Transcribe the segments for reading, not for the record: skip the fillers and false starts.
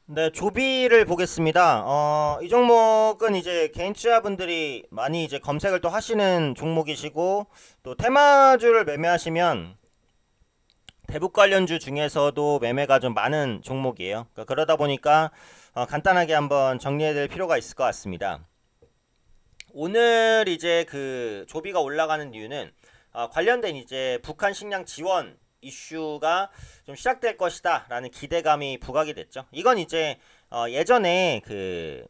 네, 조비를 보겠습니다. 이 종목은 이제 개인 투자분들이 많이 이제 검색을 또 하시는 종목이시고, 또 테마주를 매매하시면 대북 관련주 중에서도 매매가 좀 많은 종목이에요. 그러다 보니까 간단하게 한번 정리해야 될 필요가 있을 것 같습니다. 오늘 이제 그 조비가 올라가는 이유는 관련된 이제 북한 식량 지원 이슈가 좀 시작될 것이다 라는 기대감이 부각이 됐죠. 이건 이제 예전에 그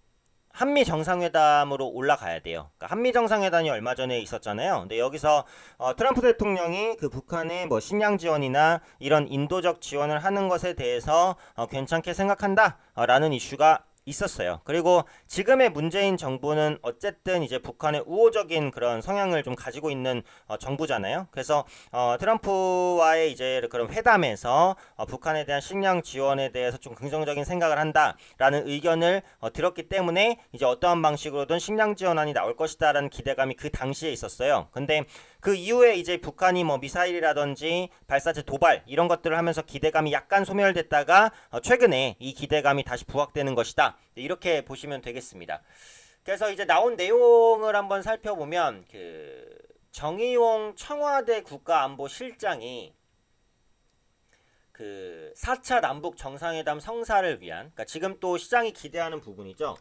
한미 정상회담으로 올라가야 돼요. 그러니까 한미 정상회담이 얼마 전에 있었잖아요. 근데 여기서 트럼프 대통령이 그 북한의 뭐 식량 지원이나 이런 인도적 지원을 하는 것에 대해서 괜찮게 생각한다라는 이슈가 있었어요. 그리고 지금의 문재인 정부는 어쨌든 이제 북한의 우호적인 그런 성향을 좀 가지고 있는 정부잖아요. 그래서 트럼프와의 이제 그런 회담에서 북한에 대한 식량 지원에 대해서 좀 긍정적인 생각을 한다라는 의견을 들었기 때문에 이제 어떠한 방식으로든 식량 지원안이 나올 것이다라는 기대감이 그 당시에 있었어요. 근데 그 이후에 이제 북한이 뭐 미사일이라든지 발사체 도발 이런 것들을 하면서 기대감이 약간 소멸됐다가 최근에 이 기대감이 다시 부각되는 것이다. 이렇게 보시면 되겠습니다. 그래서 이제 나온 내용을 한번 살펴보면 그 정의용 청와대 국가안보실장이 그 4차 남북 정상회담 성사를 위한, 그러니까 지금 또 시장이 기대하는 부분이죠.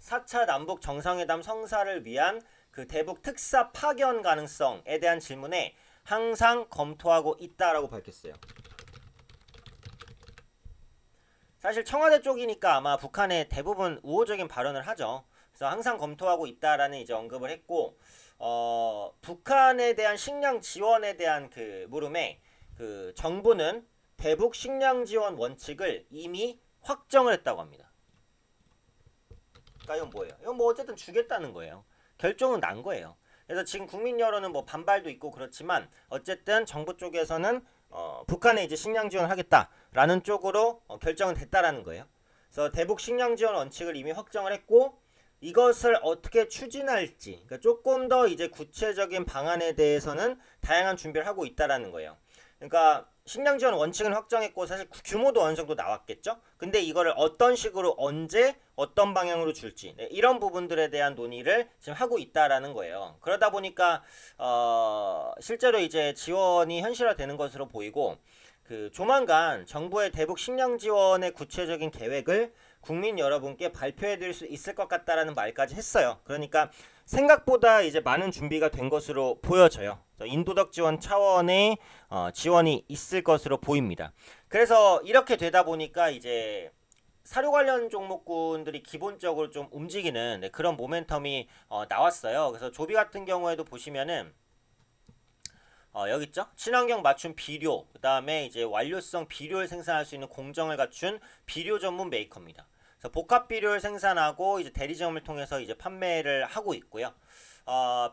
4차 남북 정상회담 성사를 위한 그 대북 특사 파견 가능성에 대한 질문에 항상 검토하고 있다라고 밝혔어요. 사실 청와대 쪽이니까 아마 북한에 대부분 우호적인 발언을 하죠. 그래서 항상 검토하고 있다라는 이제 언급을 했고, 북한에 대한 식량 지원에 대한 그 물음에 그 정부는 대북 식량 지원 원칙을 이미 확정을 했다고 합니다. 그러니까 이건 뭐예요? 이건 뭐 어쨌든 주겠다는 거예요. 결정은 난 거예요. 그래서 지금 국민 여론은 뭐 반발도 있고 그렇지만 어쨌든 정부 쪽에서는 북한에 이제 식량 지원을 하겠다라는 쪽으로 결정은 됐다라는 거예요. 그래서 대북 식량 지원 원칙을 이미 확정을 했고 이것을 어떻게 추진할지, 그러니까 조금 더 이제 구체적인 방안에 대해서는 다양한 준비를 하고 있다라는 거예요. 그러니까 식량 지원 원칙은 확정했고 사실 규모도 어느 정도 나왔겠죠. 근데 이거를 어떤 식으로 언제 어떤 방향으로 줄지 이런 부분들에 대한 논의를 지금 하고 있다라는 거예요. 그러다 보니까 실제로 이제 지원이 현실화되는 것으로 보이고 그 조만간 정부의 대북 식량 지원의 구체적인 계획을 국민 여러분께 발표해 드릴 수 있을 것 같다라는 말까지 했어요. 그러니까 생각보다 이제 많은 준비가 된 것으로 보여져요. 인도적 지원 차원의 지원이 있을 것으로 보입니다. 그래서 이렇게 되다 보니까 이제 사료 관련 종목군들이 기본적으로 좀 움직이는 그런 모멘텀이 나왔어요. 그래서 조비 같은 경우에도 보시면은 여기 있죠? 친환경 맞춤 비료, 그 다음에 이제 완료성 비료를 생산할 수 있는 공정을 갖춘 비료 전문 메이커입니다. 그래서 복합 비료를 생산하고 이제 대리점을 통해서 이제 판매를 하고 있고요.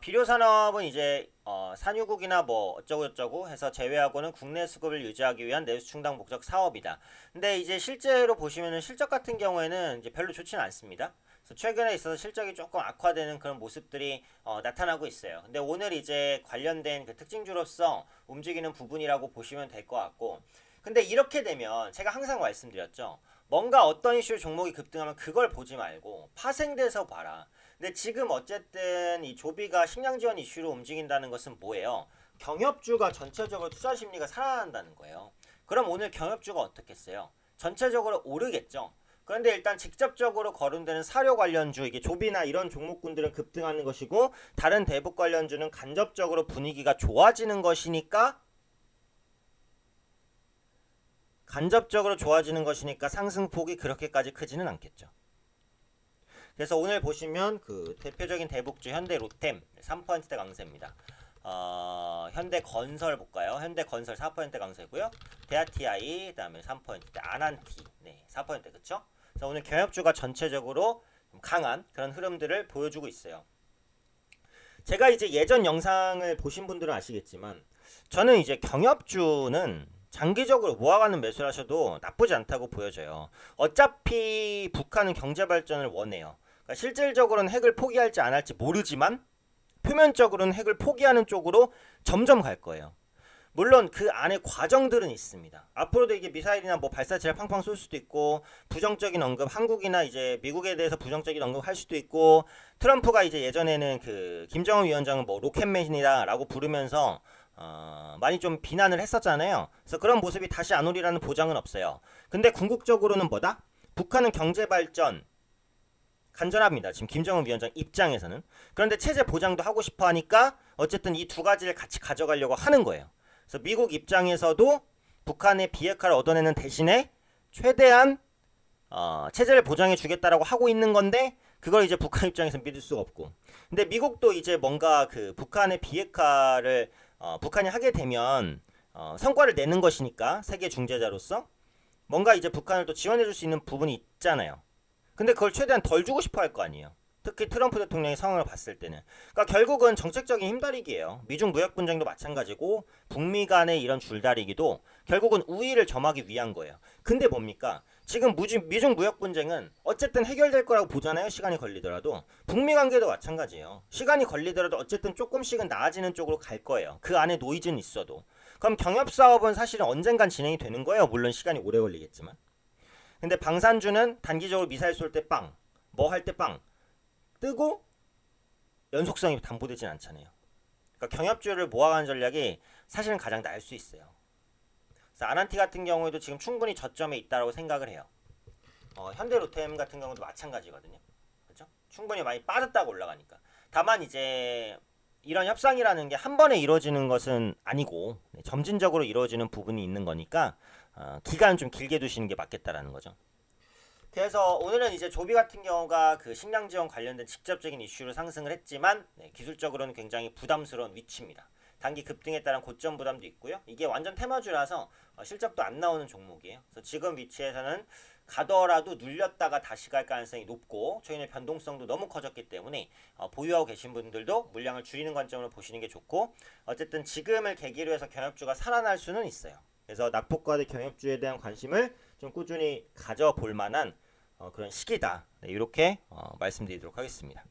비료 산업은 이제 산유국이나 뭐 어쩌고저쩌고 해서 제외하고는 국내 수급을 유지하기 위한 내수 충당 목적 사업이다. 근데 이제 실제로 보시면은 실적 같은 경우에는 이제 별로 좋지는 않습니다. 그래서 최근에 있어서 실적이 조금 악화되는 그런 모습들이 나타나고 있어요. 근데 오늘 이제 관련된 그 특징주로서 움직이는 부분이라고 보시면 될 것 같고, 근데 이렇게 되면 제가 항상 말씀드렸죠. 뭔가 어떤 이슈 종목이 급등하면 그걸 보지 말고 파생돼서 봐라. 근데 지금 어쨌든 이 조비가 식량 지원 이슈로 움직인다는 것은 뭐예요? 경협주가 전체적으로 투자 심리가 살아난다는 거예요. 그럼 오늘 경협주가 어떻겠어요? 전체적으로 오르겠죠. 그런데 일단 직접적으로 거론되는 사료 관련주, 이게 조비나 이런 종목군들은 급등하는 것이고 다른 대북 관련주는 간접적으로 분위기가 좋아지는 것이니까 상승폭이 그렇게까지 크지는 않겠죠. 그래서 오늘 보시면 그 대표적인 대북주 현대 로템 3%대 강세입니다. 현대건설 볼까요? 현대건설 4% 강세고요. 대하TI 그다음에 3%대 아난티 4% 그쵸? 그래서 오늘 경협주가 전체적으로 강한 그런 흐름들을 보여주고 있어요. 제가 이제 예전 영상을 보신 분들은 아시겠지만 저는 이제 경협주는 장기적으로 모아가는 매수를 하셔도 나쁘지 않다고 보여져요. 어차피 북한은 경제 발전을 원해요. 그러니까 실질적으로는 핵을 포기할지 안 할지 모르지만 표면적으로는 핵을 포기하는 쪽으로 점점 갈 거예요. 물론 그 안에 과정들은 있습니다. 앞으로도 이게 미사일이나 뭐 발사체를 팡팡 쏠 수도 있고 부정적인 언급, 한국이나 이제 미국에 대해서 부정적인 언급할 수도 있고, 트럼프가 이제 예전에는 그 김정은 위원장은 뭐 로켓맨이다라고 부르면서 많이 좀 비난을 했었잖아요. 그래서 그런 모습이 다시 안 오리라는 보장은 없어요. 근데 궁극적으로는 뭐다? 북한은 경제 발전 간절합니다. 지금 김정은 위원장 입장에서는. 그런데 체제 보장도 하고 싶어 하니까 어쨌든 이 두 가지를 같이 가져가려고 하는 거예요. 그래서 미국 입장에서도 북한의 비핵화를 얻어내는 대신에 최대한 체제를 보장해 주겠다라고 하고 있는 건데, 그걸 이제 북한 입장에서 믿을 수가 없고. 근데 미국도 이제 뭔가 그 북한의 비핵화를 북한이 하게 되면 성과를 내는 것이니까 세계 중재자로서 뭔가 이제 북한을 또 지원해 줄 수 있는 부분이 있잖아요. 근데 그걸 최대한 덜 주고 싶어 할 거 아니에요. 특히 트럼프 대통령의 상황을 봤을 때는. 그러니까 결국은 정책적인 힘다리기예요. 미중 무역 분쟁도 마찬가지고 북미 간의 이런 줄다리기도 결국은 우위를 점하기 위한 거예요. 근데 뭡니까? 지금 미중 무역 분쟁은 어쨌든 해결될 거라고 보잖아요. 시간이 걸리더라도. 북미 관계도 마찬가지예요. 시간이 걸리더라도 어쨌든 조금씩은 나아지는 쪽으로 갈 거예요. 그 안에 노이즈는 있어도. 그럼 경협 사업은 사실은 언젠간 진행이 되는 거예요. 물론 시간이 오래 걸리겠지만. 근데 방산주는 단기적으로 미사일 쏠 때 빵, 뭐 할 때 빵 뜨고 연속성이 담보되진 않잖아요. 그러니까 경협주를 모아가는 전략이 사실은 가장 나을 수 있어요. 그래서 아난티 같은 경우에도 지금 충분히 저점에 있다고 생각을 해요. 현대로템 같은 경우도 마찬가지거든요. 그렇죠? 충분히 많이 빠졌다고 올라가니까. 다만 이제 이런 협상이라는 게 한 번에 이루어지는 것은 아니고 점진적으로 이루어지는 부분이 있는 거니까 기간은 좀 길게 두시는 게 맞겠다라는 거죠. 그래서 오늘은 이제 조비 같은 경우가 그 식량 지원 관련된 직접적인 이슈로 상승을 했지만 기술적으로는 굉장히 부담스러운 위치입니다. 단기 급등에 따른 고점 부담도 있고요. 이게 완전 테마주라서 실적도 안 나오는 종목이에요. 그래서 지금 위치에서는 가더라도 눌렸다가 다시 갈 가능성이 높고 저희는 변동성도 너무 커졌기 때문에 보유하고 계신 분들도 물량을 줄이는 관점으로 보시는 게 좋고, 어쨌든 지금을 계기로 해서 경협주가 살아날 수는 있어요. 그래서 낙폭과대 경협주에 대한 관심을 좀 꾸준히 가져볼 만한 그런 시기다. 네, 이렇게 말씀드리도록 하겠습니다.